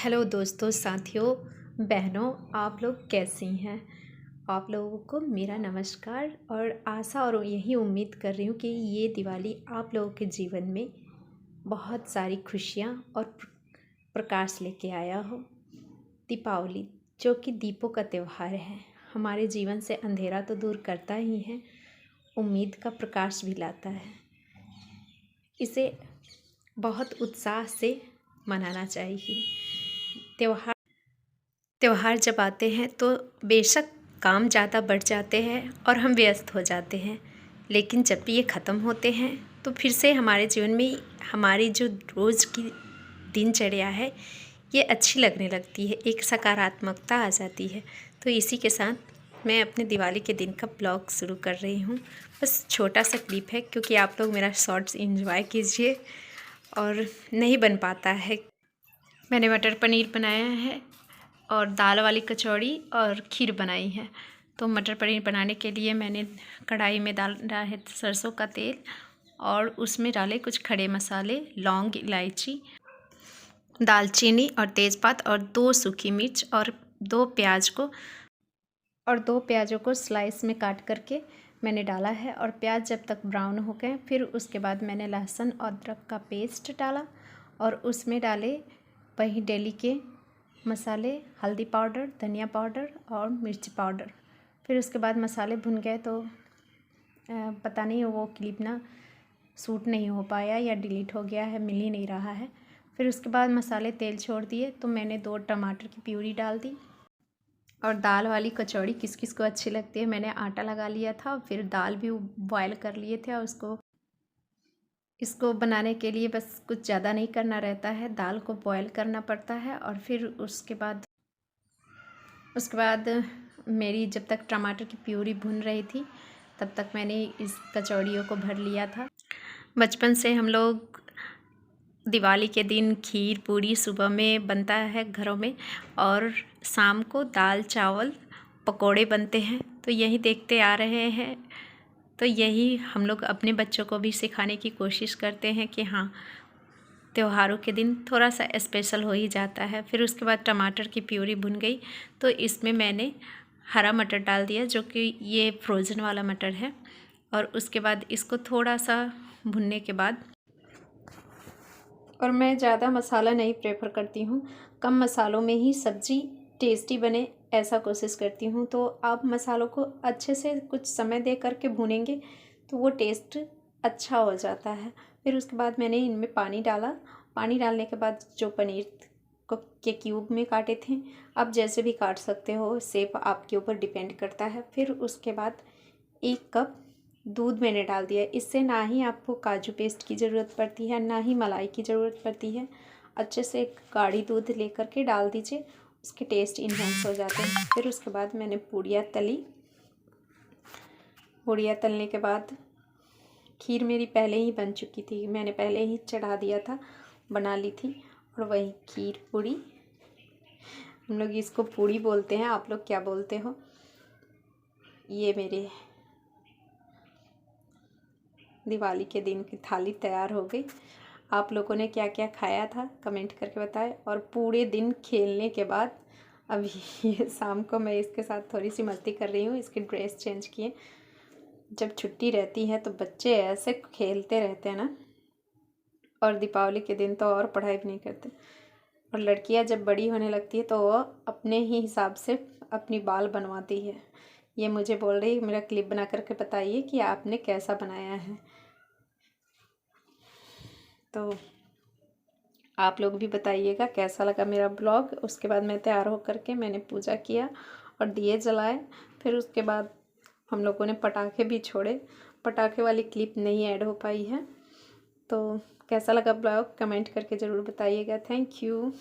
Hello दोस्तों, साथियों, बहनों, आप लोग कैसी हैं। आप लोगों को मेरा नमस्कार और आशा और यही उम्मीद कर रही हूँ कि ये दिवाली आप लोगों के जीवन में बहुत सारी खुशियाँ और प्रकाश लेके आया हो। दीपावली जो कि दीपों का त्यौहार है, हमारे जीवन से अंधेरा तो दूर करता ही है, उम्मीद का प्रकाश भी लाता है। इसे बहुत उत्साह से मनाना चाहिए। त्योहार जब आते हैं तो बेशक काम ज़्यादा बढ़ जाते हैं और हम व्यस्त हो जाते हैं, लेकिन जब भी ये ख़त्म होते हैं तो फिर से हमारे जीवन में हमारी जो रोज़ की दिनचर्या है ये अच्छी लगने लगती है, एक सकारात्मकता आ जाती है। तो इसी के साथ मैं अपने दिवाली के दिन का ब्लॉग शुरू कर रही हूँ। बस छोटा सा क्लिप है क्योंकि आप लोग मेरा शॉर्ट्स एंजॉय कीजिए और नहीं बन पाता है। मैंने मटर पनीर बनाया है और दाल वाली कचौड़ी और खीर बनाई है। तो मटर पनीर बनाने के लिए मैंने कढ़ाई में डाला है सरसों का तेल और उसमें डाले कुछ खड़े मसाले, लौंग, इलायची, दालचीनी और तेज़पात और 2 सूखी मिर्च और 2 प्याज़ों को स्लाइस में काट करके मैंने डाला है। और प्याज जब तक ब्राउन हो गए फिर उसके बाद मैंने लहसुन और अदरक का पेस्ट डाला और उसमें डाले वही डेली के मसाले, हल्दी पाउडर, धनिया पाउडर और मिर्च पाउडर। फिर उसके बाद मसाले भुन गए तो पता नहीं वो क्लिप ना शूट नहीं हो पाया या डिलीट हो गया है, मिल ही नहीं रहा है। फिर उसके बाद मसाले तेल छोड़ दिए तो मैंने 2 टमाटर की प्यूरी डाल दी। और दाल वाली कचौड़ी किस किस को अच्छी लगती है, मैंने आटा लगा लिया था, फिर दाल भी बॉयल कर लिए थे और इसको बनाने के लिए बस कुछ ज़्यादा नहीं करना रहता है, दाल को बॉयल करना पड़ता है। और फिर उसके बाद मेरी जब तक टमाटर की प्यूरी भुन रही थी तब तक मैंने इस कचौड़ियों को भर लिया था। बचपन से हम लोग दिवाली के दिन खीर पूरी सुबह में बनता है घरों में और शाम को दाल चावल पकोड़े बनते हैं, तो यही देखते आ रहे हैं। तो यही हम लोग अपने बच्चों को भी सिखाने की कोशिश करते हैं कि हाँ, त्योहारों के दिन थोड़ा सा स्पेशल हो ही जाता है। फिर उसके बाद टमाटर की प्यूरी भुन गई तो इसमें मैंने हरा मटर डाल दिया, जो कि ये फ्रोज़न वाला मटर है। और उसके बाद इसको थोड़ा सा भुनने के बाद, और मैं ज़्यादा मसाला नहीं प्रेफर करती हूँ, कम मसालों में ही सब्ज़ी टेस्टी बने ऐसा कोशिश करती हूँ। तो आप मसालों को अच्छे से कुछ समय दे करके भूनेंगे तो वो टेस्ट अच्छा हो जाता है। फिर उसके बाद मैंने इनमें पानी डाला। पानी डालने के बाद जो पनीर के क्यूब में काटे थे, आप जैसे भी काट सकते हो, शेप आपके ऊपर डिपेंड करता है। फिर उसके बाद 1 कप दूध मैंने डाल दिया। इससे ना ही आपको काजू पेस्ट की ज़रूरत पड़ती है, ना ही मलाई की ज़रूरत पड़ती है। अच्छे से गाढ़ी दूध लेकर के डाल दीजिए, उसके टेस्ट इन्हेंस हो जाते हैं। फिर उसके बाद मैंने पूड़ियाँ तली। पूड़ियाँ तलने के बाद खीर मेरी पहले ही बन चुकी थी, मैंने पहले ही चढ़ा दिया था, बना ली थी। और वही खीर पूड़ी, हम लोग इसको पूड़ी बोलते हैं, आप लोग क्या बोलते हो। ये मेरे दिवाली के दिन की थाली तैयार हो गई। आप लोगों ने क्या क्या खाया था कमेंट करके बताएं। और पूरे दिन खेलने के बाद अभी ये शाम को मैं इसके साथ थोड़ी सी मस्ती कर रही हूँ, इसकी ड्रेस चेंज किए। जब छुट्टी रहती है तो बच्चे ऐसे खेलते रहते हैं ना, और दीपावली के दिन तो और पढ़ाई भी नहीं करते। और लड़कियां जब बड़ी होने लगती है तो वो अपने ही हिसाब से अपनी बाल बनवाती है। ये मुझे बोल रही, मेरा क्लिप बना करके बताइए कि आपने कैसा बनाया है। तो आप लोग भी बताइएगा कैसा लगा मेरा ब्लॉग। उसके बाद मैं तैयार हो करके मैंने पूजा किया और दिए जलाए। फिर उसके बाद हम लोगों ने पटाखे भी छोड़े। पटाखे वाली क्लिप नहीं ऐड हो पाई है। तो कैसा लगा ब्लॉग कमेंट करके ज़रूर बताइएगा। Thank you.